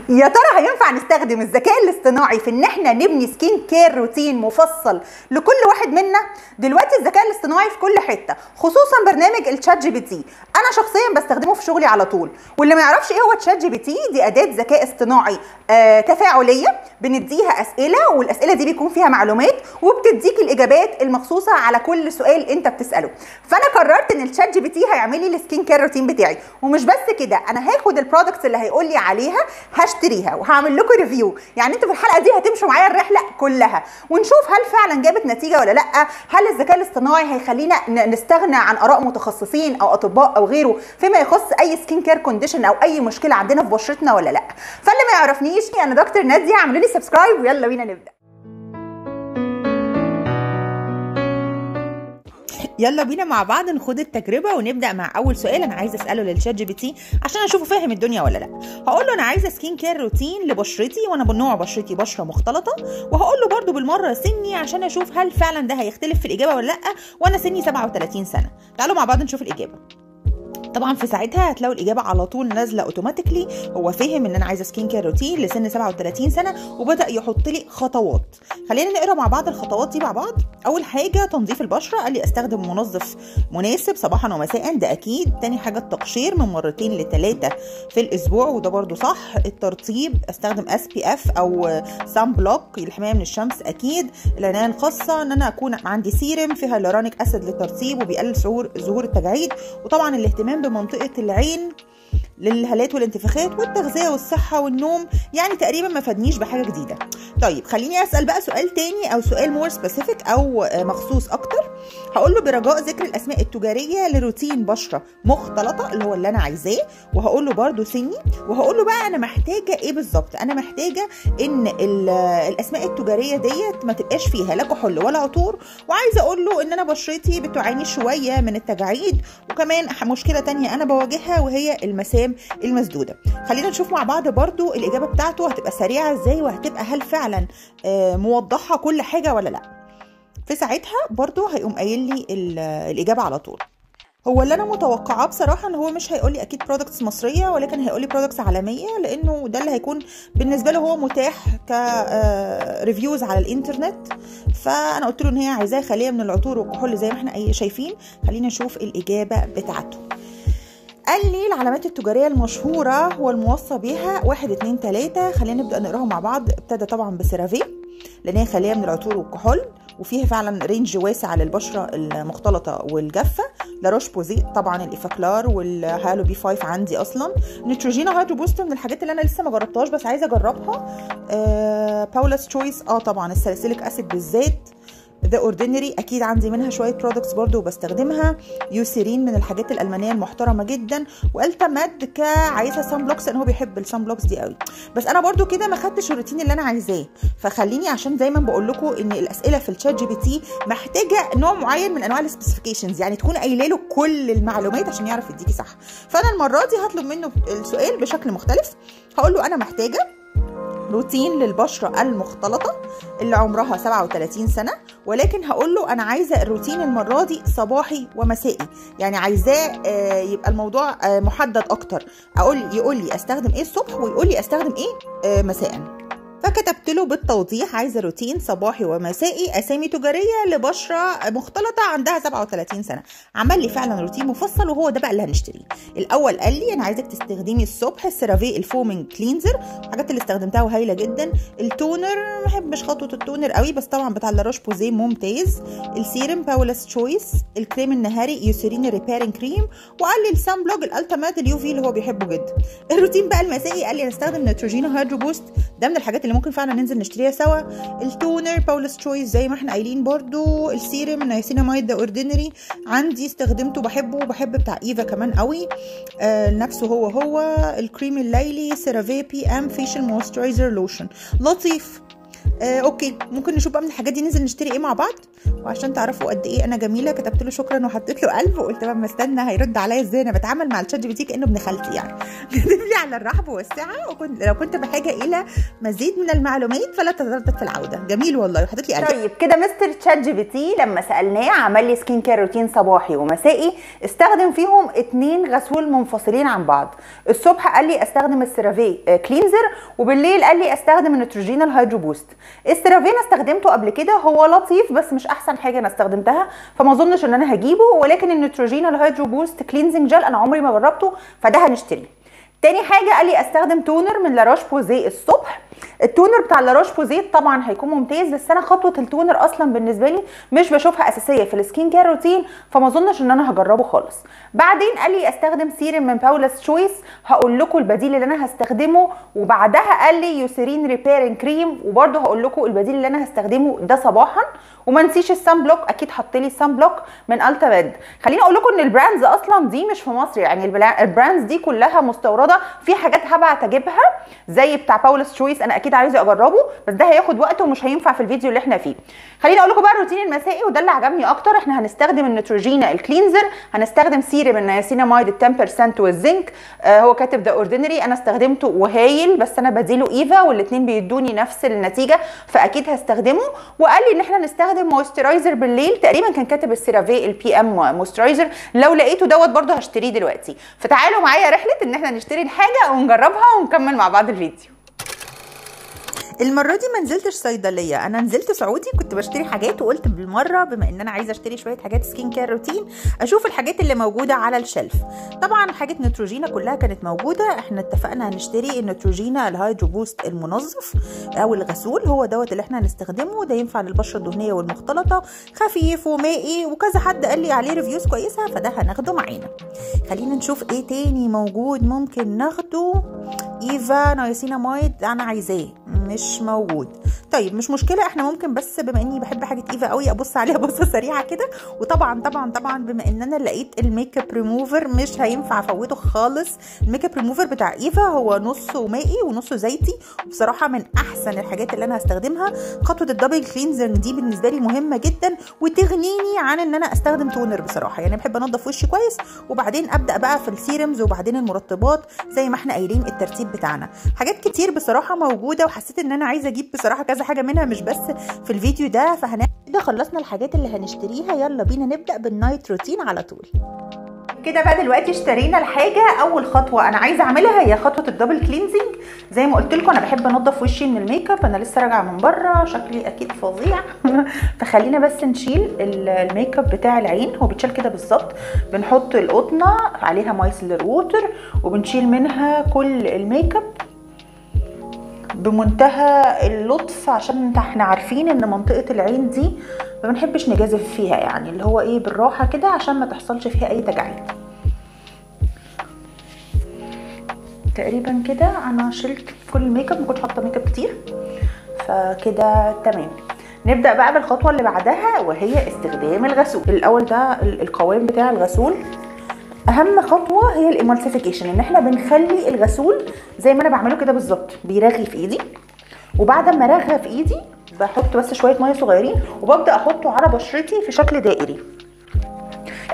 يا ترى هينفع نستخدم الذكاء الاصطناعي في ان احنا نبني سكين كير روتين مفصل لكل واحد منا؟ دلوقتي الذكاء الاصطناعي في كل حته، خصوصا برنامج الشات جي بي تي. انا شخصيا بستخدمه في شغلي على طول. واللي ما يعرفش ايه هو الشات جي بي تي، دي اداه ذكاء اصطناعي تفاعليه، بنديها اسئله والاسئله دي بيكون فيها معلومات وبتديك الاجابات المخصوصه على كل سؤال انت بتساله. فانا قررت ان الشات جي بي تي هيعمل لي السكين كير روتين بتاعي. ومش بس كده، انا هاخد البرودكتس اللي هيقول لي عليها هشتريها وهعمل لكم ريفيو. يعني انتوا في الحلقه دي هتمشوا معايا الرحله كلها ونشوف هل فعلا جابت نتيجه ولا لا، هل الذكاء الاصطناعي هيخلينا نستغنى عن اراء متخصصين او اطباء او غيره فيما يخص اي سكين كير كونديشن او اي مشكله عندنا في بشرتنا ولا لا. فاللي ما يعرفنيش، انا دكتور ناديه، اعملوا لي سبسكرايب ويلا بينا نبدا. يلا بينا مع بعض نخوض التجربه ونبدا مع اول سؤال انا عايزه اساله للشات جي بي تي عشان اشوفه فاهم الدنيا ولا لا. هقول له انا عايزه سكين كير روتين لبشرتي، وانا بنوع بشرتي بشره مختلطه، وهقول له برده بالمره سني عشان اشوف هل فعلا ده هيختلف في الاجابه ولا لا، وانا سني 37 سنه. تعالوا مع بعض نشوف الاجابه. طبعا في ساعتها هتلاقوا الاجابه على طول نازله اوتوماتيكلي. هو فهم ان انا عايزه سكين كير روتين لسن 37 سنه وبدا يحط لي خطوات. خلينا نقرا مع بعض الخطوات دي مع بعض. اول حاجه تنظيف البشره، قال لي استخدم منظف مناسب صباحا ومساء، ده اكيد. تاني حاجه التقشير من 2 ل 3 في الاسبوع، وده برده صح. الترطيب، استخدم SPF او سان بلوك للحمايه من الشمس اكيد. العنايه الخاصه ان انا اكون عندي سيرم فيها هيالورونيك اسيد للترطيب وبيقلل ظهور التجاعيد، وطبعا الاهتمام بمنطقة العين للهالات والانتفاخات، والتغذية والصحة والنوم. يعني تقريبا ما فادنيش بحاجة جديدة. طيب خليني أسأل بقى سؤال تاني أو سؤال مور سبيسيفيك أو مخصوص أكتر. هقول له برجاء ذكر الأسماء التجارية لروتين بشرة مختلطة اللي هو اللي أنا عايزاه، وهقول له برده سني، وهقول له بقى أنا محتاجة إيه بالظبط. أنا محتاجة إن الأسماء التجارية ديت ما تبقاش فيها لا كحول ولا عطور، وعايزة أقول له إن أنا بشرتي بتعاني شوية من التجاعيد، وكمان مشكلة تانية أنا بواجهها وهي المسام المسدودة. خلينا نشوف مع بعض برضو الإجابة بتاعته هتبقى سريعة ازاي، وهتبقى هل فعلا موضحة كل حاجة ولا لا. في ساعتها برضو هيقوم قايل لي الإجابة على طول. هو اللي انا متوقعاه بصراحه ان هو مش هيقول لي اكيد برودكتس مصريه، ولكن هيقول لي برودكتس عالميه، لانه ده اللي هيكون بالنسبه له هو متاح كريفيوز على الانترنت. فانا قلت له ان هي عايزاه خاليه من العطور والكحول زي ما احنا شايفين. خلينا نشوف الاجابه بتاعته. قال لي العلامات التجارية المشهورة والموصى بها 1 2 3. خلينا نبدأ نقراهم مع بعض. ابتدى طبعا بسيرافي لأن هي خالية من العطور والكحول وفيها فعلا رينج واسع للبشرة المختلطة والجافة. لاروش بوزي طبعا الإيفاكلار والهالو بي 5 عندي أصلا. نيتروجينا هيدرو بوست من الحاجات اللي أنا لسه ما جربتهاش بس عايزة أجربها. باولاس تشويس طبعا الساليسيليك أسيد بالذات. ذا اوردينري اكيد عندي منها شويه برودكتس برضو وبستخدمها. يوسيرين من الحاجات الالمانيه المحترمه جدا. والتا ماد عايزها سان بلوكس لان هو بيحب السان بلوكس دي قوي. بس انا برضو كده ما خدتش الروتين اللي انا عايزاه. فخليني عشان دايما بقول لكم ان الاسئله في الشات جي بي تي محتاجه نوع معين من انواع السبيسيفيكيشنز، يعني تكون قايله له كل المعلومات عشان يعرف يديكي صح. فانا المره دي هطلب منه السؤال بشكل مختلف. هقول له انا محتاجه روتين للبشرة المختلطة اللي عمرها 37 سنة، ولكن هقول له أنا عايزة الروتين المرة دي صباحي ومسائي، يعني عايزاه يبقى الموضوع محدد أكتر. يقول لي أستخدم إيه الصبح ويقول لي أستخدم إيه مساء. فكتبت له بالتوضيح عايزه روتين صباحي ومسائي، اسامي تجاريه لبشره مختلطه عندها 37 سنه. عمل لي فعلا روتين مفصل وهو ده بقى اللي هنشتريه. الاول قال لي انا عايزك تستخدمي الصبح السيرافي الفومينج كلينزر، الحاجات اللي استخدمتها وهايله جدا. التونر ما بحبش خطوه التونر قوي بس طبعا بتاع لاروش بوزي ممتاز. السيرم باولاس تشويس. الكريم النهاري يوسيرين ريبيرنج كريم. وقال لي السان بلوك الالتامات اليو في اللي هو بيحبه جدا. الروتين بقى المسائي قال لي استخدم نيتروجينا هيدرو بوست، ده من الحاجات اللي ممكن فعلا ننزل نشتريها سوا. التونر باولاس تشويس زي ما احنا قايلين برضو. السيرم نايسيناميد ذا اوردينري عندي استخدمته بحبه وبحب بتاع ايفا كمان قوي نفسه هو. الكريم الليلي سيرافي بي ام فيشل مويسترايزر لوشن لطيف. اوكي ممكن نشوف بقى من الحاجات دي ننزل نشتري ايه مع بعض. وعشان تعرفوا قد ايه انا جميله كتبت له شكرا وحطيت له قلب، وقلت بقى ما استنى هيرد عليا ازاي، انا بتعامل مع الشات جي بي تي كانه ابن خالتي يعني. كتب لي على الرحب والسعه، لو كنت بحاجه الى مزيد من المعلومات فلا تتردد في العوده. جميل والله، وحطيت لي قلب. طيب كده مستر شات جي بي تي لما سالناه عمل لي سكين كير روتين صباحي ومسائي، استخدم فيهم 2 غسول منفصلين عن بعض. الصبح قال لي استخدم السيرافي كلينزر، وبالليل قال لي استخدم النيتروجينال هيدرو بوست. السيرافي انا استخدمته قبل كده، هو لطيف بس مش احسن حاجه انا استخدمتها، فما اظنش ان انا هجيبه. ولكن النيتروجينال هيدرو بوست كلينزنج جل انا عمري ما جربته، فده هنشتريه. تاني حاجه قال لي استخدم تونر من لاروش بوزي الصبح. التونر بتاع لاروش بوزي طبعا هيكون ممتاز، بس انا خطوه التونر اصلا بالنسبه لي مش بشوفها اساسيه في السكين كير روتين، فما اظنش ان انا هجربه خالص. بعدين قال لي استخدم سيرم من باولا's تشويس، هقول لكم البديل اللي انا هستخدمه، وبعدها قال لي يوسيرين ريبيرنج كريم، وبرده هقول لكم البديل اللي انا هستخدمه ده صباحا. وما نسيش السان بلوك، اكيد حط لي السان بلوك من التا بيد. خليني اقول لكم ان البراندز اصلا دي مش في مصر، يعني البراندز دي كلها مستورده، في حاجات هبعت اجيبها زي بتاع باولا's تشويس انا اكيد عايزه اجربه، بس ده هياخد وقت ومش هينفع في الفيديو اللي احنا فيه. خليني اقول لكم بقى الروتين المسائي وده اللي عجبني اكتر. احنا هنستخدم النيتروجينا الكلينزر، هنستخدم سيرم النياسيناميد 10% والزنك. هو كاتب ذا اوردينري، انا استخدمته وهايل، بس انا بديله ايفا والاثنين بيدوني نفس النتيجه، فاكيد هستخدمه. وقال لي ان احنا نستخدم مويسترايزر بالليل، تقريبا كان كاتب السيرافي البي ام مويسترايزر، لو لقيته دوت برده هشتريه دلوقتي. فتعالوا معايا رحله ان احنا نشتري الحاجه ونجربها ونكمل مع بعض الفيديو. المره دي ما نزلتش صيدليه، انا نزلت سعودي كنت بشتري حاجات، وقلت بالمره بما ان انا عايزه اشتري شويه حاجات سكين كير روتين اشوف الحاجات اللي موجوده على الشلف. طبعا حاجه نيتروجينا كلها كانت موجوده، احنا اتفقنا هنشتري النيتروجينا الهيدرو بوست المنظف او الغسول، هو دوت اللي احنا هنستخدمه، ده ينفع للبشره الدهنيه والمختلطه، خفيف ومائي، وكذا حد قال لي عليه ريفيوز كويسه، فده هناخده معانا. خلينا نشوف ايه تاني موجود ممكن ناخده. ايفا نياسيناميد انا عايزاه مش موجود. طيب مش مشكله، احنا ممكن بس بما اني بحب حاجه ايفا قوي ابص عليها بصه سريعه كده. وطبعا طبعا طبعا بما ان انا لقيت الميك اب ريموفر مش هينفع افوته خالص. الميك اب ريموفر بتاع ايفا هو نصه مائي ونصه زيتي، وبصراحه من احسن الحاجات اللي انا هستخدمها. خطوه الدبل كلينزر دي بالنسبه لي مهمه جدا، وتغنيني عن ان انا استخدم تونر بصراحه، يعني بحب انضف وشي كويس وبعدين ابدا بقى في السيرمز وبعدين المرطبات زي ما احنا قايلين الترتيب بتاعنا. حاجات كتير بصراحه موجوده، وحسيت ان انا عايزه اجيب بصراحه كذا حاجه منها مش بس في الفيديو ده. كده خلصنا الحاجات اللي هنشتريها، يلا بينا نبدا بالنايت روتين على طول. كده بقى دلوقتي اشترينا الحاجه. اول خطوه انا عايزه اعملها هي خطوه الدبل كلينزنج. زي ما قلت لكم انا بحب انضف وشي من الميك اب، انا لسه راجعه من بره شكلي اكيد فظيع. فخلينا بس نشيل الميك اب بتاع العين، هو بيتشال كده بالظبط. بنحط القطنه عليها مايسلر ووتر وبنشيل منها كل الميك اب بمنتهى اللطف، عشان احنا عارفين ان منطقه العين دي ما بنحبش نجازف فيها، يعني اللي هو ايه بالراحه كده عشان ما تحصلش فيها اي تجاعيد. تقريبا كده انا شلت كل الميك اب، ما كنتش حاطه ميك اب كتير، فكده تمام. نبدا بقى بالخطوه اللي بعدها وهي استخدام الغسول. الاول ده القوام بتاع الغسول. اهم خطوه هي الامالسيفيكيشن، ان احنا بنخلي الغسول زي ما انا بعمله كده بالظبط، بيرغي في ايدي، وبعد ما رغى في ايدي بحط بس شويه ميه صغيرين وببدا احطه على بشرتي في شكل دائري.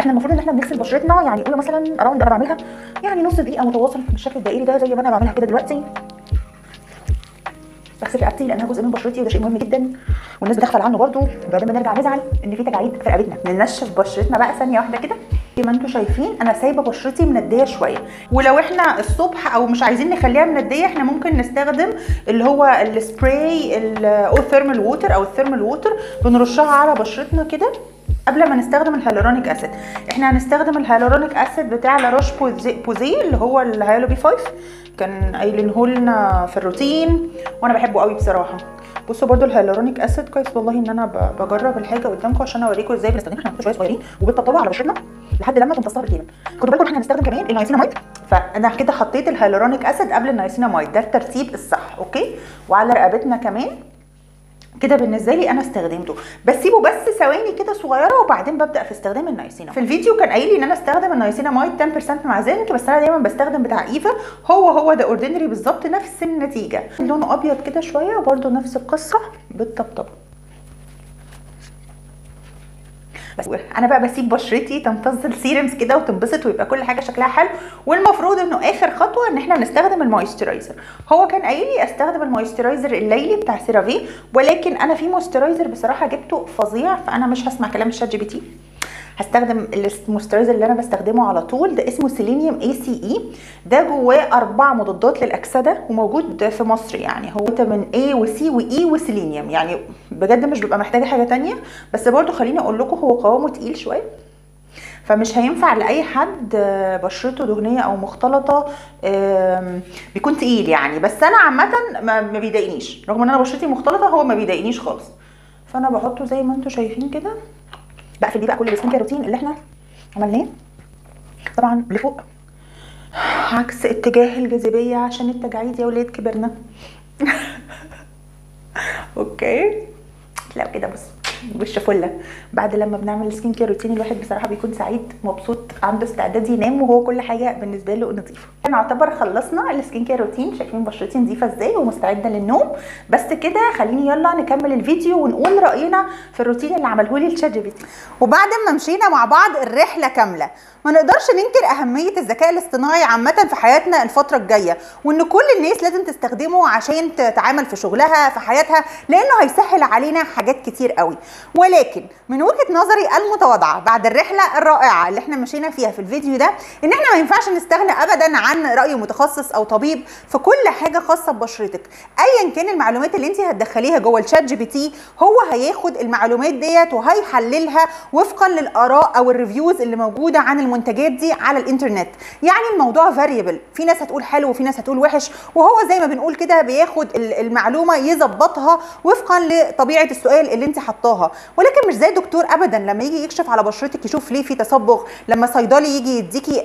احنا المفروض ان احنا بنغسل بشرتنا، يعني قولوا مثلا اراوند انا بعملها يعني نص دقيقه متواصل بالشكل الدائري ده زي ما انا بعملها كده دلوقتي. بغسل رقبتي لانها جزء من بشرتي وده شيء مهم جدا والناس بتغفل عنه برده، وبعدين بنرجع نزعل ان في تجاعيد في رقبتنا. ننشف بشرتنا بقى ثانيه واحده كده. زي ما انتم شايفين انا سايبه بشرتي منديه شويه، ولو احنا الصبح او مش عايزين نخليها منديه احنا ممكن نستخدم اللي هو السبراي الثيرمال ووتر او الثيرمال ووتر، بنرشها على بشرتنا كده قبل ما نستخدم الهيالورونيك اسيد. احنا هنستخدم الهيالورونيك اسيد بتاع لاروش بوزي اللي هو الهيالو بي 5، كان قايلينه لنا في الروتين وانا بحبه قوي بصراحه. بصوا برده الهيالورونيك اسيد كويس والله ان انا بجرب الحاجه قدامكم عشان اوريكم ازاي بنستخدمها. احنا هنحط شويه صغيرين وبنطبقها على بشرتنا لحد لما تمتصها بالكامل. خدوا بالكم احنا هنستخدم كمان النياسيناميد، فانا كده حطيت الهيالورونيك اسيد قبل النياسيناميد، ده الترتيب الصح. اوكي، وعلى رقبتنا كمان كده بالنسبه لي انا استخدمته. بسيبه بس ثواني كده صغيره وبعدين ببدا في استخدام النياسيناميد. في الفيديو كان قايل لي ان انا استخدم النياسيناميد 10% مع زنك، بس انا دايما بستخدم بتاع ايفا، هو ده اوردينري بالظبط نفس النتيجه، لونه ابيض كده شويه وبرده نفس القصه بالطبطبه. بس انا بقى بسيب بشرتي تمتص السيرمز كده وتنبسط ويبقى كل حاجه شكلها حلو. والمفروض انه اخر خطوه ان احنا نستخدم المويسترايزر. هو كان قايل لي استخدم المويسترايزر الليلي بتاع سيرافي، ولكن انا في مويسترايزر بصراحه جبته فظيع، فانا مش هسمع كلام الشات جي بي تي، هستخدم المويسترايزر اللي انا بستخدمه على طول. ده اسمه سيلينيوم ACE، ده جواه 4 مضادات للاكسده وموجود في مصر. يعني هو فيتامين A وC وE وسيلينيوم، يعني بجد مش ببقى محتاجه حاجه تانية. بس برضو خليني اقول لكم هو قوامه تقيل شويه، فمش هينفع لاي حد بشرته دهنيه او مختلطه، بيكون تقيل يعني. بس انا عامه ما بيضايقنيش، رغم ان انا بشرتي مختلطه هو ما بيضايقنيش خالص. فانا بحطه زي ما انتم شايفين كده، بقفل بيه بقى كل السكين كير روتين اللي احنا عملناه طبعا لفوق عكس اتجاه الجاذبيه عشان التجاعيد يا ولاد كبرنا. اوكي لا كده بص وش فله. بعد لما بنعمل السكين كير روتين الواحد بصراحه بيكون سعيد مبسوط، عنده استعداد ينام وهو كل حاجه بالنسبه له نظيفه. نعتبر خلصنا السكين كير روتين، شايفين بشرتي نظيفه ازاي ومستعده للنوم. بس كده خليني يلا نكمل الفيديو ونقول راينا في الروتين اللي عمله لي الشات جي بي تي. وبعد ما مشينا مع بعض الرحله كامله، ما نقدرش ننكر اهميه الذكاء الاصطناعي عامه في حياتنا الفتره الجايه، وان كل الناس لازم تستخدمه عشان تتعامل في شغلها في حياتها، لانه هيسهل علينا حاجات كتير قوي. ولكن من وجهه نظري المتواضعه بعد الرحله الرائعه اللي احنا مشينا فيها في الفيديو ده، ان احنا ما ينفعش نستغنى ابدا عن راي متخصص او طبيب في كل حاجه خاصه ببشرتك. ايا كان المعلومات اللي انت هتدخليها جوه الشات جي بي تي، هو هياخد المعلومات ديت وهيحللها وفقا للاراء او الريفيوز اللي موجوده عن المنتجات دي على الانترنت. يعني الموضوع فاريبل، في ناس هتقول حلو وفي ناس هتقول وحش، وهو زي ما بنقول كده بياخد المعلومه يظبطها وفقا لطبيعه السؤال اللي انت حطاها. ولكن مش زي دكتور ابدا لما يجي يكشف على بشرتك يشوف ليه في تصبغ، لما صيدلي يجي يديكي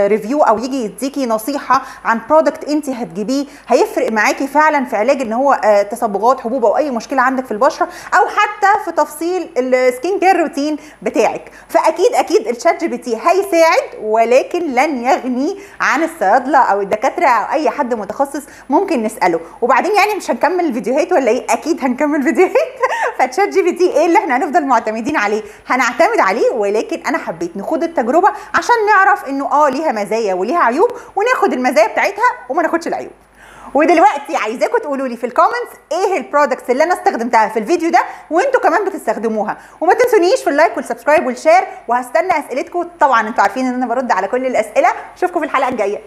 ريفيو او يجي يديكي نصيحه عن برودكت انت هتجيبيه هيفرق معاكي فعلا في علاج ان هو تصبغات حبوب او اي مشكله عندك في البشره، او حتى في تفصيل السكين كير روتين بتاعك. فاكيد اكيد الشات جي بي تي هيساعد، ولكن لن يغني عن الصيادله او الدكاتره او اي حد متخصص ممكن نساله. وبعدين يعني مش هنكمل الفيديوهات ولا ايه؟ اكيد هنكمل فيديوهات. فالشات جي بي تي ايه اللي احنا هنفضل معتمدين عليه؟ هنعتمد عليه، ولكن انا حبيت نخوض التجربه عشان نعرف انه ليها مزايا وليها عيوب، وناخد المزايا بتاعتها وما ناخدش العيوب. ودلوقتي عايزاكم تقولوا لي في الكومنتس ايه البرودكتس اللي انا استخدمتها في الفيديو ده وانتوا كمان بتستخدموها. وما تنسونيش في اللايك والسبسكرايب والشير، وهستنى اسئلتكم. طبعا انتوا عارفين ان انا برد على كل الاسئله. اشوفكم في الحلقه الجايه.